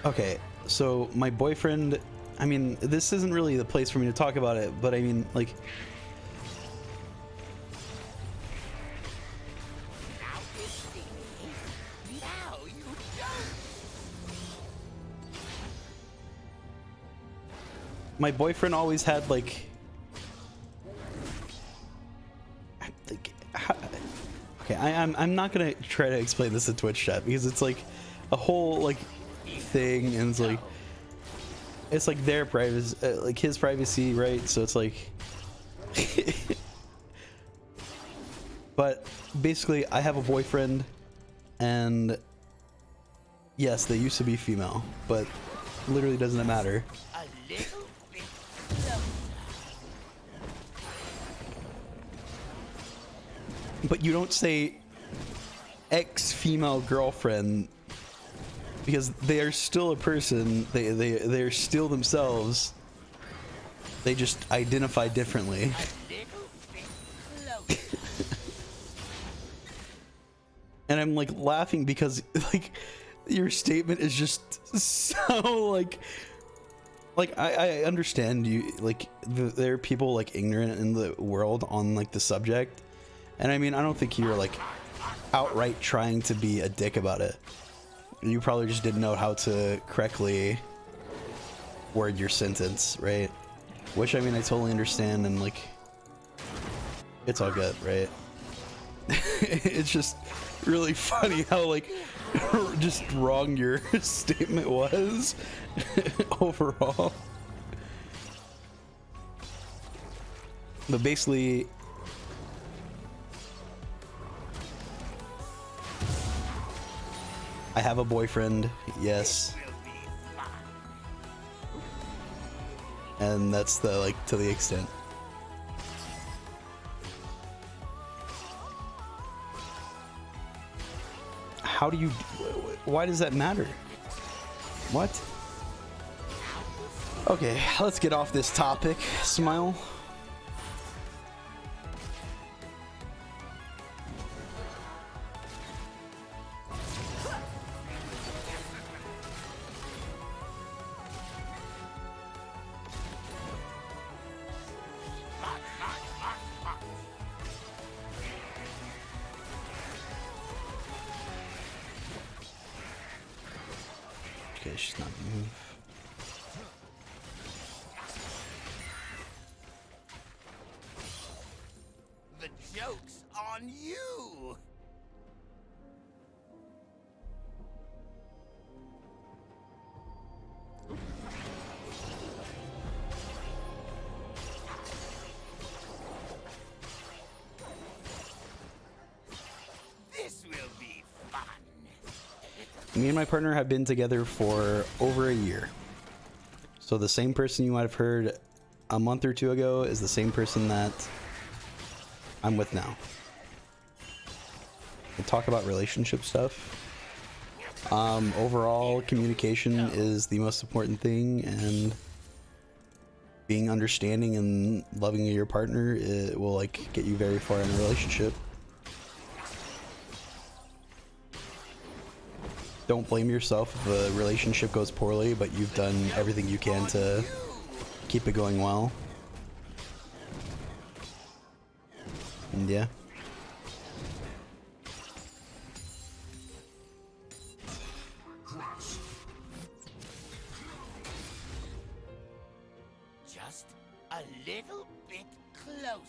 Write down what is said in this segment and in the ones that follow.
Okay, so my boyfriend, I mean, this isn't really the place for me to talk about it, but I mean, like, my boyfriend always had like okay, I'm not gonna try to explain this in Twitch chat because it's like a whole like thing, and it's like their privacy, like his privacy, right? So it's like but basically I have a boyfriend, and yes, they used to be female, but literally doesn't matter. But you don't say ex-female girlfriend because they are still a person. They're still themselves. They just identify differently. And I'm like laughing because like your statement is just so like I understand you, like there are people like ignorant in the world on like the subject. And I mean, I don't think you're like outright trying to be a dick about it. You probably just didn't know how to correctly word your sentence, right? Which, I mean, I totally understand, and like, it's all good, right? It's just really funny how like just wrong your statement was overall. But basically, I have a boyfriend, yes. And that's the like to the extent. How do you, why does that matter? What? Okay, let's get off this topic. Smile. Okay, she's not gonna move. The joke's on you! This will be fun. Me and my partner have been together for over a year. So the same person you might have heard a month or two ago is the same person that I'm with now. We'll talk about relationship stuff. Overall, communication is the most important thing, and being understanding and loving your partner, it will like get you very far in a relationship. Don't blame yourself if a relationship goes poorly, but you've done everything you can to keep it going well. And yeah. Just a little bit closer.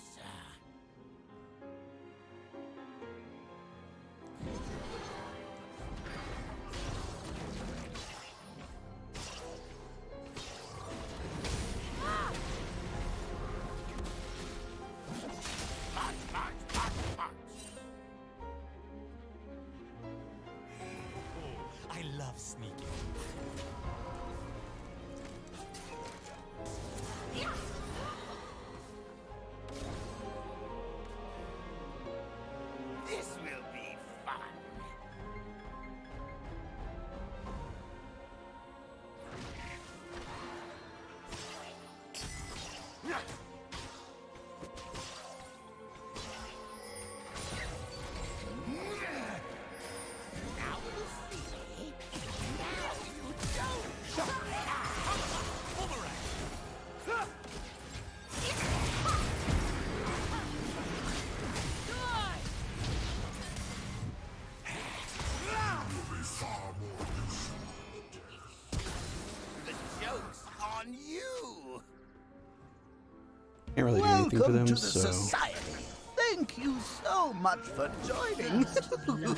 I love sneaking. This will be fun. Now you see. Now you don't. Can't really do anything for Welcome them, to the so society. Thank you so much for joining. Here we go.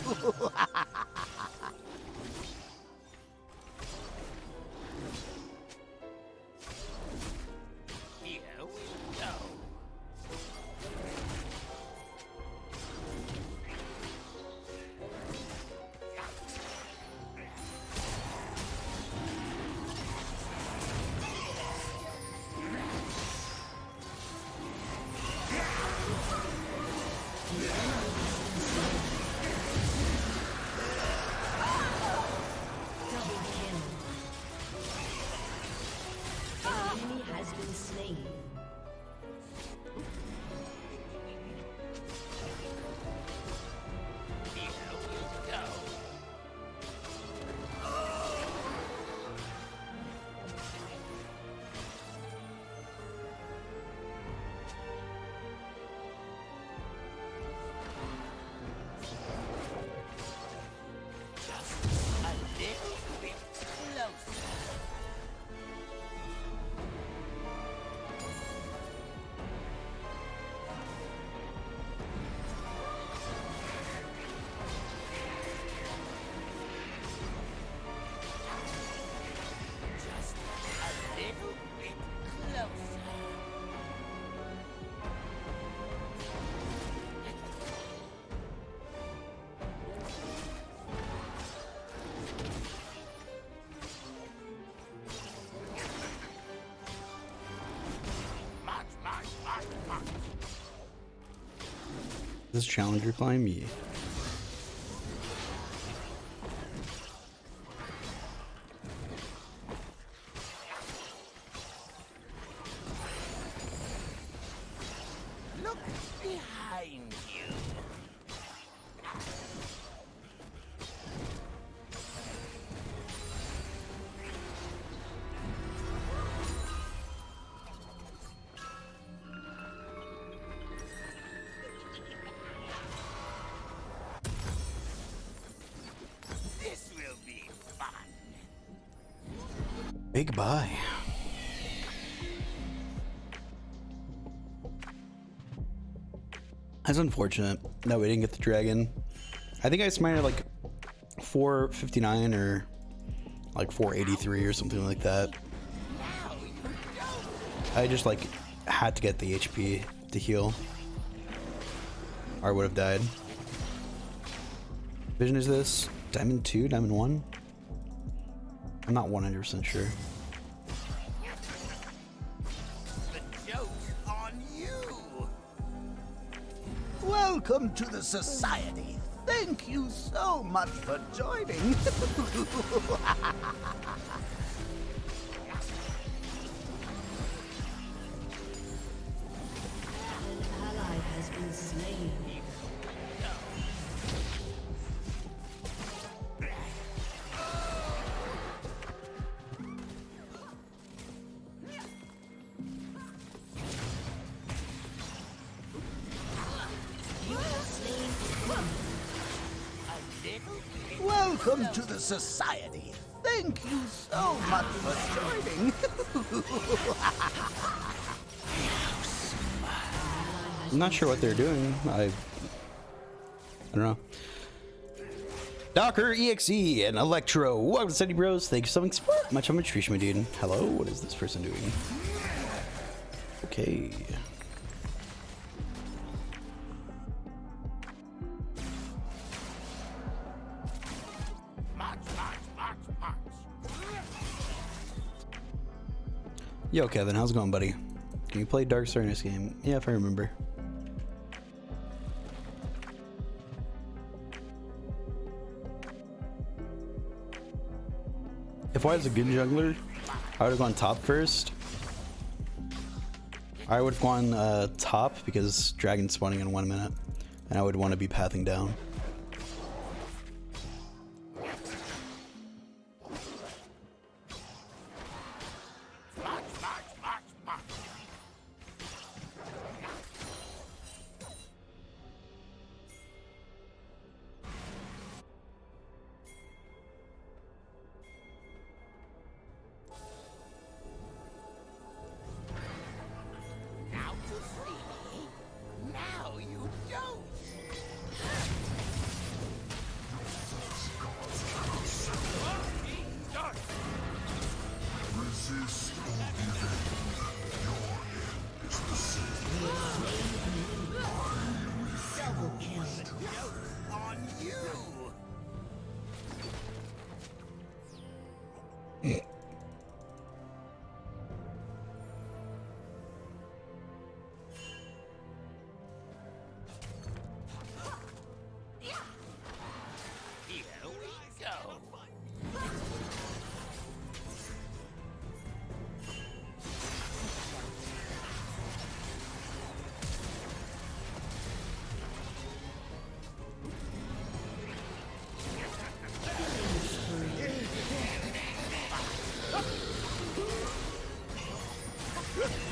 Double kill. An enemy has been slain. Here we go. Just a little bit closer. Just a little bit closer. March. this challenger climb, yeah. Look behind you. This will be fun. Big buy. That's unfortunate that we didn't get the dragon. I think I smited like 459 or like 483 or something like that. Now you don't. I just like had to get the HP to heal, or I would have died. Vision is this? Diamond 2? Diamond 1? I'm not 100% sure. The joke's on you. Welcome to the society. Thank you so much for joining. An ally has been slain. You have slain one. A little bit. Welcome to the society. Thank you so much for joining. I'm not sure what they're doing. I don't know. Docker, EXE, and Electro. Welcome to City Bros. Thank you so much. Much appreciation, my dude. Hello, what is this person doing? Okay. March. Yo, Kevin, how's it going, buddy? Can you play Dark Star in this game? Yeah, if I remember. If I was a good jungler, I would have gone top first. I would have gone top because dragon's spawning in 1 minute, and I would want to be pathing down. March. Now to Here we go.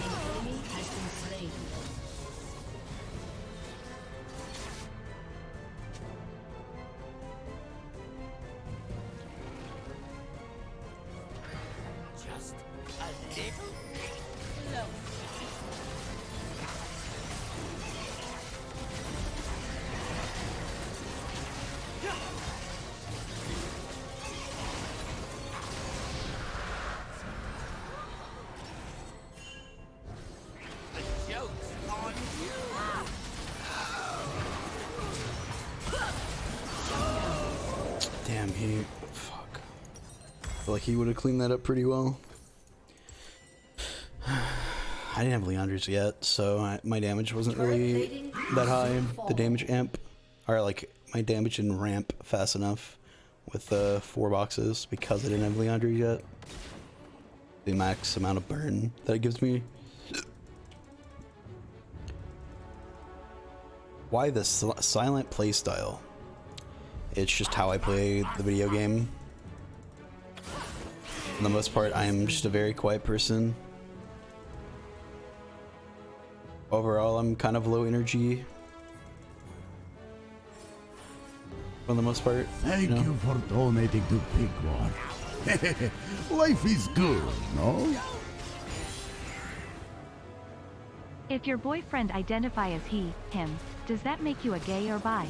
Enemy has been slain. Just a little bit closer. The joke's on you. Damn, he. Fuck. I feel like he would have cleaned that up pretty well. I didn't have Leandre's yet, so my damage wasn't really that high. The damage amp, or like my damage didn't ramp fast enough with the 4 boxes because I didn't have Leandre's yet. The max amount of burn that it gives me. Why the silent playstyle? It's just how I play the video game. For the most part, I am just a very quiet person. Overall, I'm kind of low energy. For the most part. Thank you know? you for donating to Pigwad. Life is good, no? If your boyfriend identify as he, him, does that make you a gay or bi?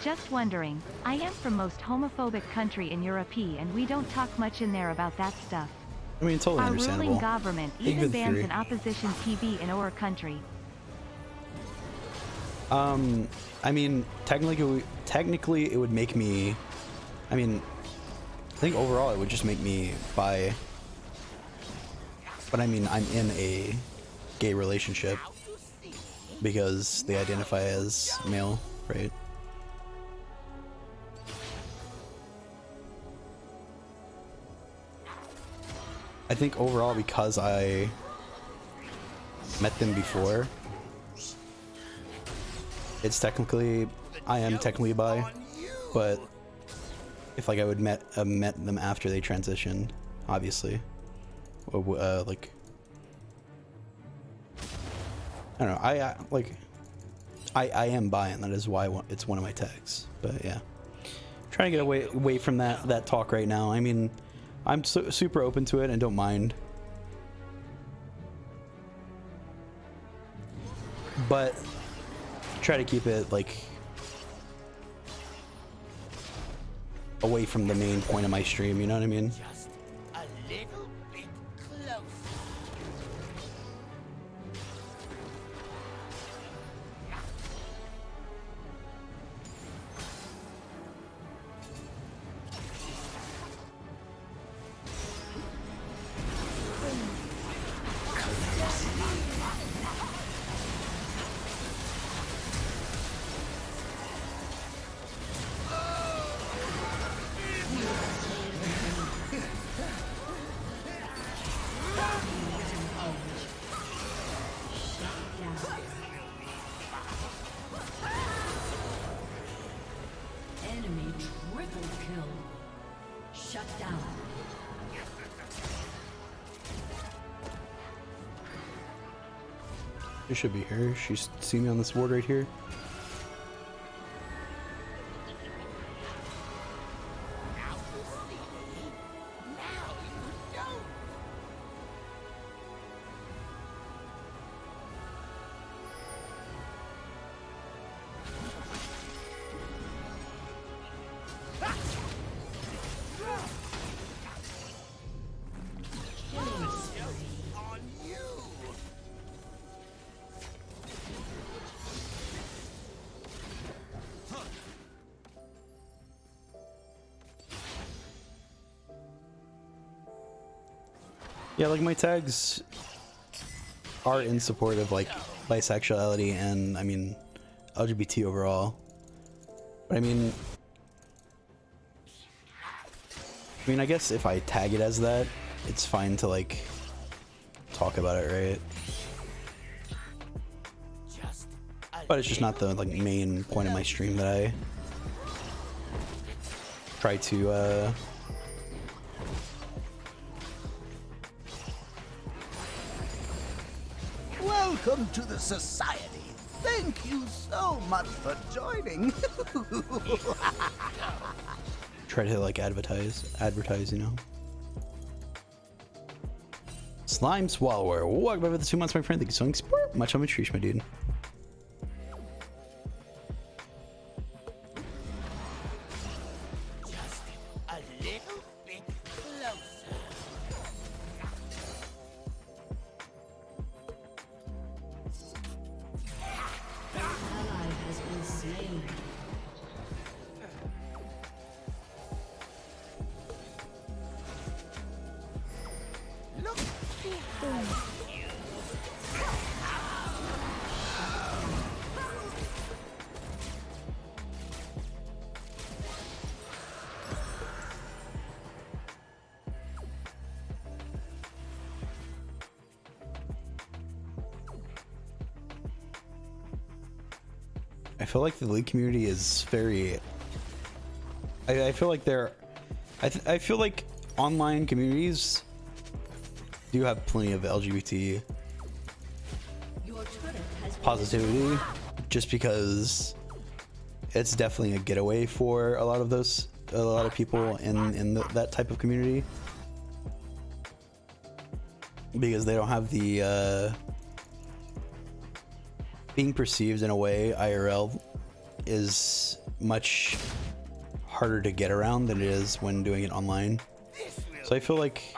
Just wondering. I am from most homophobic country in Europe and we don't talk much in there about that stuff. I mean, totally Our understandable. ruling government even Good bans theory. an opposition TV in our country. I mean, technically it would make me, I mean, I think overall it would just make me bi. But I mean, I'm in a gay relationship because they identify as male, right? I think overall because I met them before, it's technically, I am technically bi, but if like I would met them after they transitioned, obviously, like, I don't know, I am bi, and that is why it's one of my tags. But yeah, trying to get away from that talk right now. I mean, I'm super open to it and don't mind, but try to keep it like away from the main point of my stream, you know what I mean? Just a little bit closer. Enemy triple kill. Shut down. She should be here. She's seen me on this ward right here. Now you don't. On you. Yeah, like my tags are in support of like bisexuality and I mean LGBT overall. But I mean I guess if I tag it as that, it's fine to like talk about it, right? But it's just not the like main point of my stream that I try to Welcome to the society. Thank you so much for joining. try to like advertise, you know. Slime Swallower, welcome back for the 2 months, my friend. Thank you so much. Much on my treat, my dude. Just a little bit closer. Ally has been slain. Look behind you. I feel like the League community is very. I feel like they're. I feel like online communities do have plenty of LGBT Your turret has been positivity, just because it's definitely a getaway for a lot of people in that type of community, because they don't have the being perceived in a way IRL is much harder to get around than it is when doing it online. So I feel like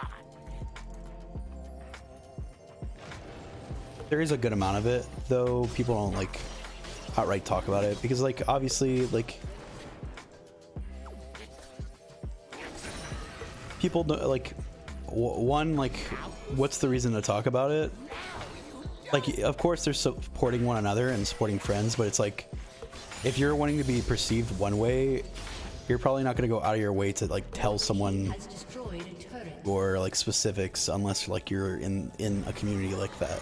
there is a good amount of it, though people don't like outright talk about it, because like obviously like people don't like one, like what's the reason to talk about it? Like, of course they're supporting one another and supporting friends, but it's like, if you're wanting to be perceived one way, you're probably not going to go out of your way to like tell someone has destroyed a turret. or like specifics unless like you're in a community like that.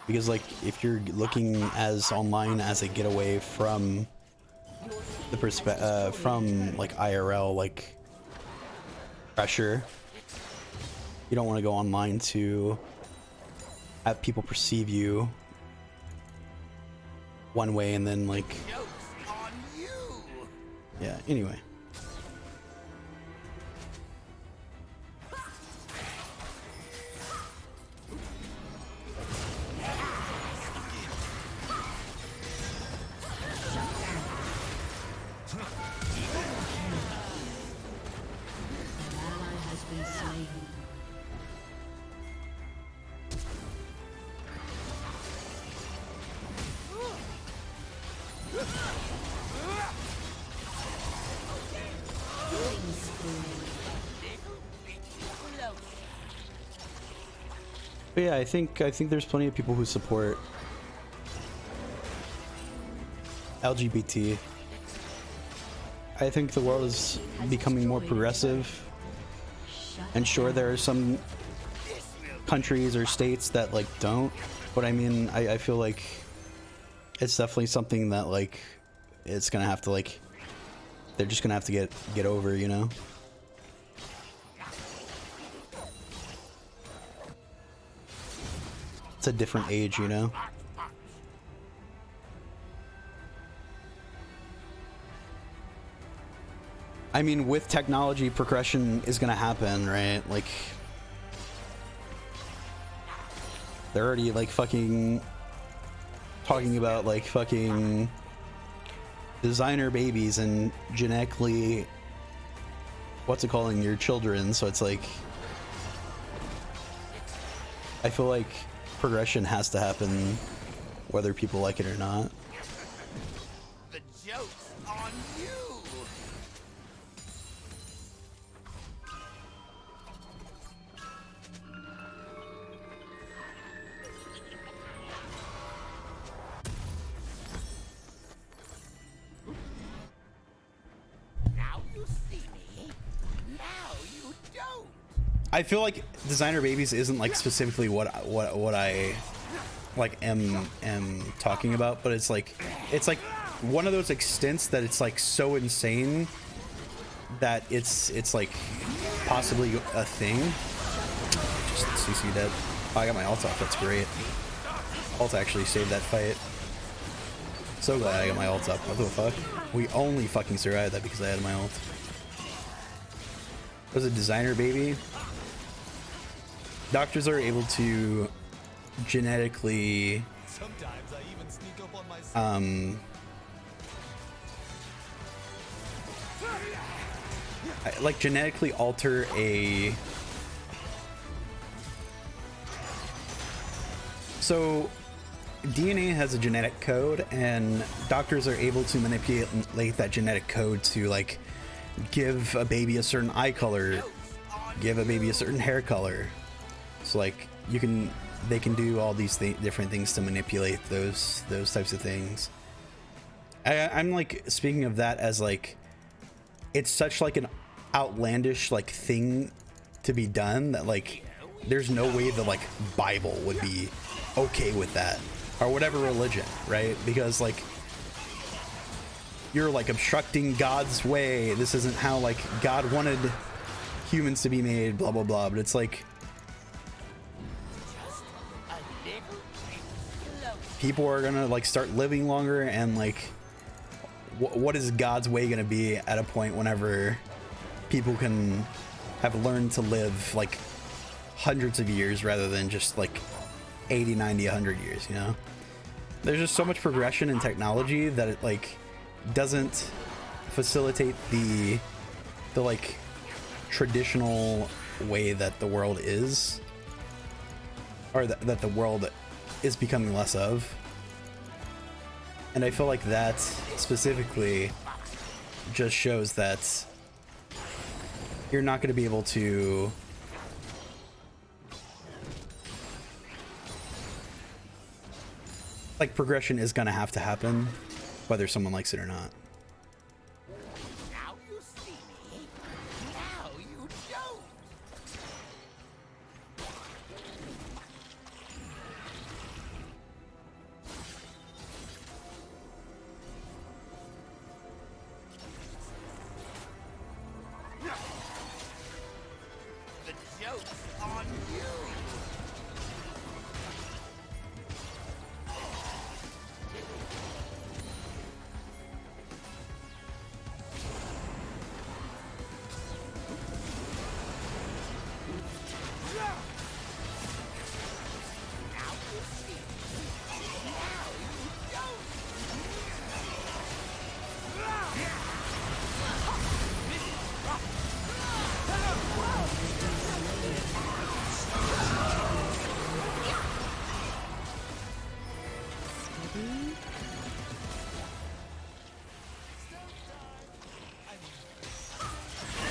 Because like if you're looking as online as a getaway from the from like IRL like pressure, you don't want to go online to have people perceive you one way and then like, Joke's on you. yeah, anyway. An ally has been slain. Killing spree. Little bit closer. But yeah, I think there's plenty of people who support LGBT. I think the world is becoming more progressive, and sure there are some countries or states that like don't, but I mean I feel like it's definitely something that like it's gonna have to like, they're just gonna have to get over, you know. It's a different age, you know. I mean, with technology, progression is gonna happen, right? Like, they're already like fucking talking about like fucking designer babies and genetically calling your children. So it's like, I feel like progression has to happen whether people like it or not. The joke's on you. I feel like designer babies isn't like specifically what I like am talking about, but it's like one of those extents that it's like so insane that it's like possibly a thing. Just CC dead. Oh, I got my ult off. That's great. Ult actually saved that fight. So glad I got my ult up. What the fuck? We only fucking survived that because I had my ult. Was a designer baby. Doctors are able to genetically Sometimes I even sneak up on myself. like genetically alter a. So DNA has a genetic code, and doctors are able to manipulate that genetic code to like give a baby a certain eye color, give a baby a certain hair color. So like they can do all these different things to manipulate those types of things. I'm like speaking of that as like it's such like an outlandish like thing to be done that like there's no way the like Bible would be okay with that, or whatever religion, right? Because like you're like obstructing God's way. This isn't how like God wanted humans to be made, blah blah blah. But it's like people are gonna like start living longer, and like what is God's way gonna be at a point whenever people can have learned to live like hundreds of years rather than just like 80, 90, 100 years, you know? There's just so much progression in technology that it like doesn't facilitate the like traditional way that the world is, or that the world is becoming less of. And I feel like that specifically just shows that you're not going to be able to like progression is going to have to happen whether someone likes it or not. Now you see me. Now you don't. The joke's on you. Now you see me. Now you don't.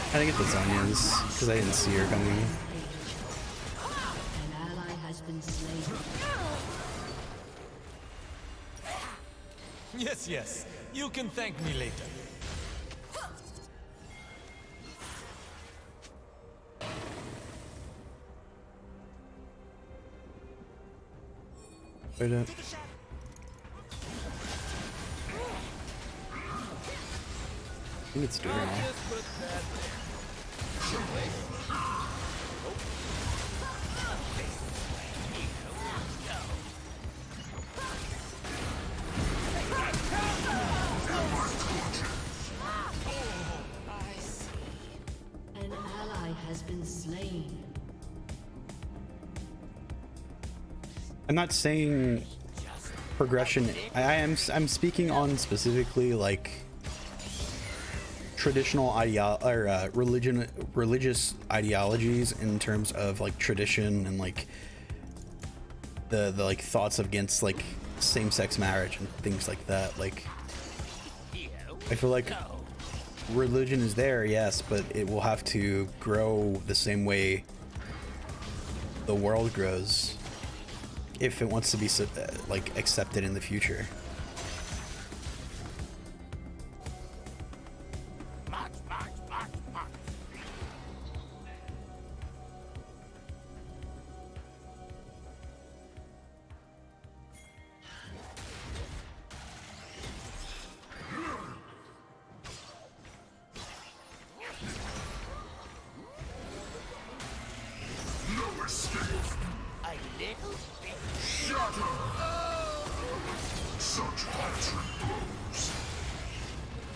I think it's the Zonya's because I didn't see her coming. An ally has been slain. Yes, yes. You can thank me later. Wait up. I think it's doing all. An ally has been slain. I'm not saying progression. I'm speaking on specifically like traditional religious ideologies in terms of like tradition and like the like thoughts against like same-sex marriage and things like that. Like I feel like religion is there, yes, but it will have to grow the same way the world grows if it wants to be like accepted in the future. March, march, march, march. little bit closer.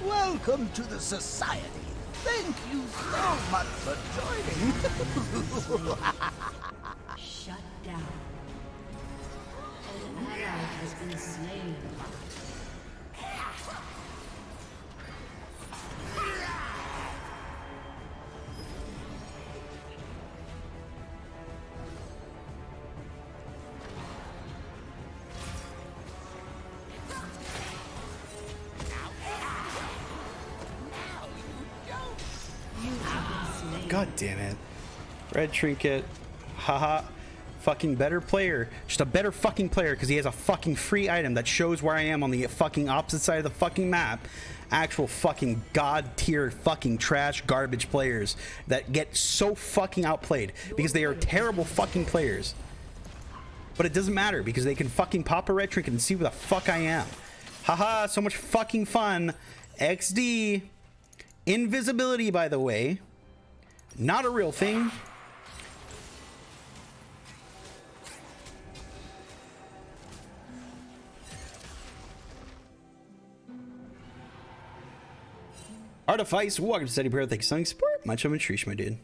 Welcome to the society. Thank you so much for joining. Shut down. An ally has been slain. God damn it. Red Trinket. Haha. Fucking better player. Just a better fucking player because he has a fucking free item that shows where I am on the fucking opposite side of the fucking map. Actual fucking god tier fucking trash garbage players that get so fucking outplayed because they are terrible fucking players. But it doesn't matter because they can fucking pop a red trinket and see where the fuck I am. Haha, so much fucking fun. XD. Invisibility, by the way. Not a real thing. Artifice, welcome to Steady Prayer. Thanks for support. Much of a treat, my dude.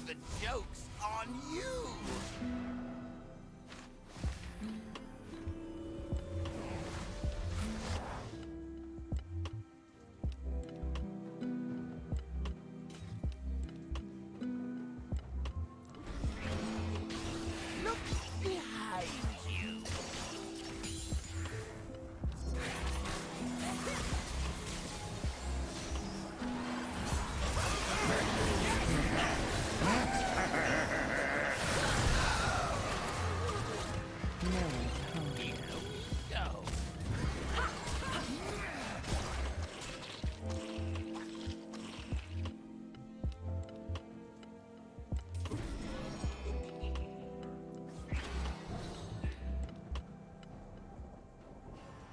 The joke's on you. Look behind you.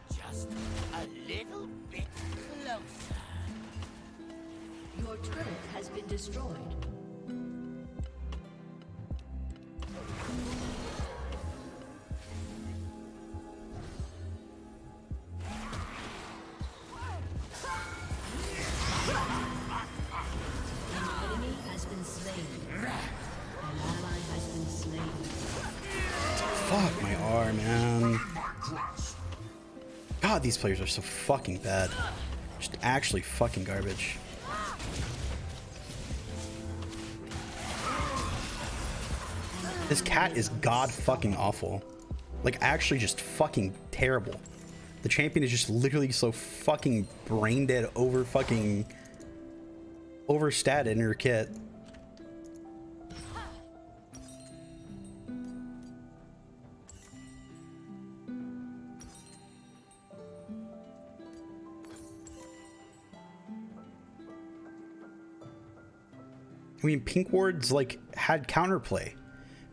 Just a little bit closer. Your turret has been destroyed. An enemy has been slain. An ally has been slain. Fuck my R, man. God, these players are so fucking bad. Just actually fucking garbage. This cat is god fucking awful. Like, actually just fucking terrible. The champion is just literally so fucking brain dead over fucking overstated in her kit. I mean, Pink Ward's like had counterplay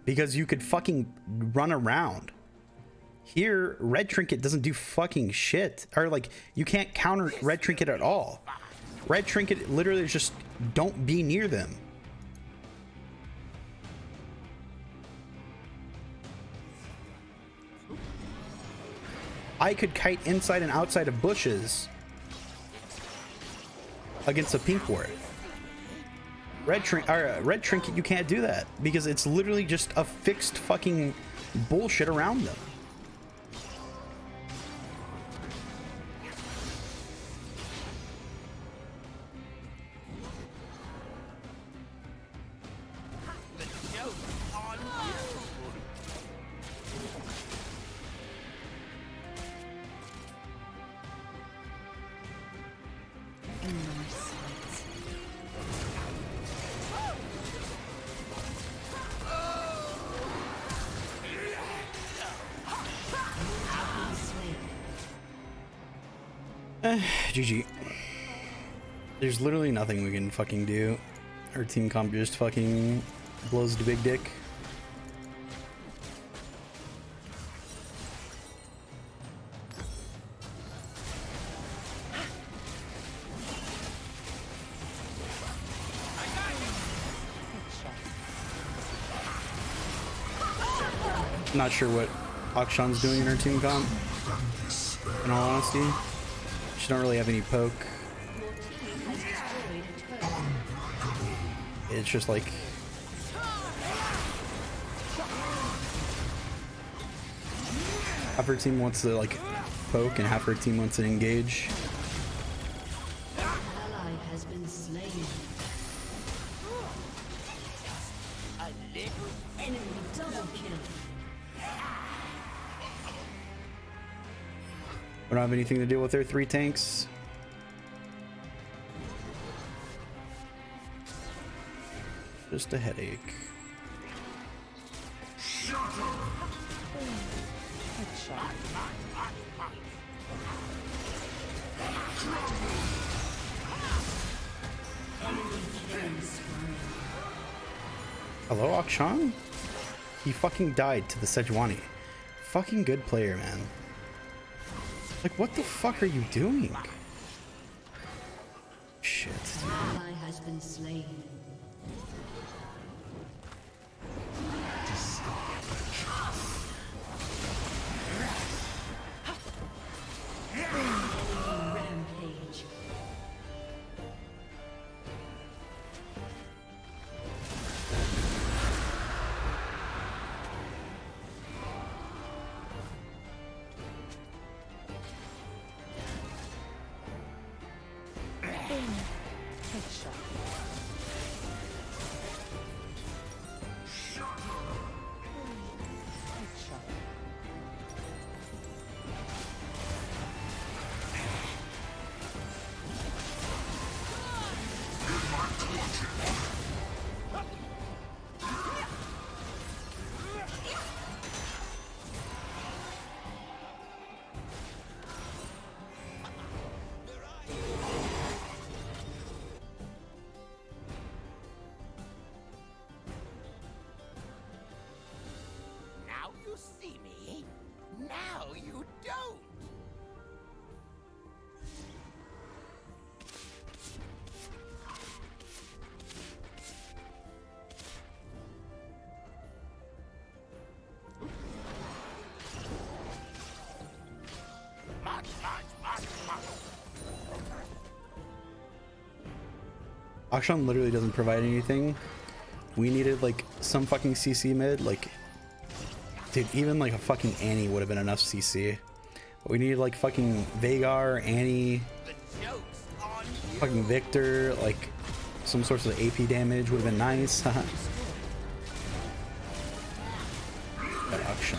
because you could fucking run around. Here, Red Trinket doesn't do fucking shit. Or like, you can't counter Red Trinket at all. Red Trinket literally is just don't be near them. I could kite inside and outside of bushes against a Pink Ward. Red Trinket, you can't do that because it's literally just a fixed fucking bullshit around them. The joke's on you. GG. There's literally nothing we can fucking do. Our team comp just fucking blows the big dick. Not sure what Akshan's doing in her team comp, in all honesty. She don't really have any poke. It's just like half her team wants to like poke and half her team wants to engage. Ally has been slain. Enemy double kill. We don't have anything to do with their 3 tanks. Just a headache. Hello, Akshan? He fucking died to the Sejuani. Fucking good player, man. Like, what the fuck are you doing? Shit. Ally has been slain. Rampage. Now you see me. Now you don't. March, march, march, march. Akshan literally doesn't provide anything. We needed like some fucking CC mid, like dude, even like a fucking Annie would have been enough CC. But we needed like fucking Veigar, Annie, The joke's on you. fucking Victor, like some sorts of AP damage would have been nice. But Akshan.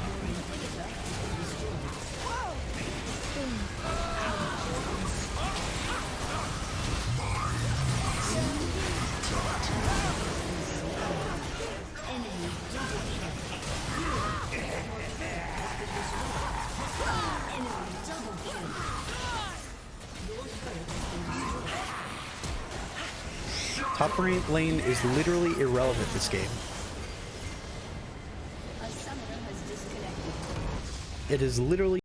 Top lane is literally irrelevant this game. A summoner has disconnected. It is literally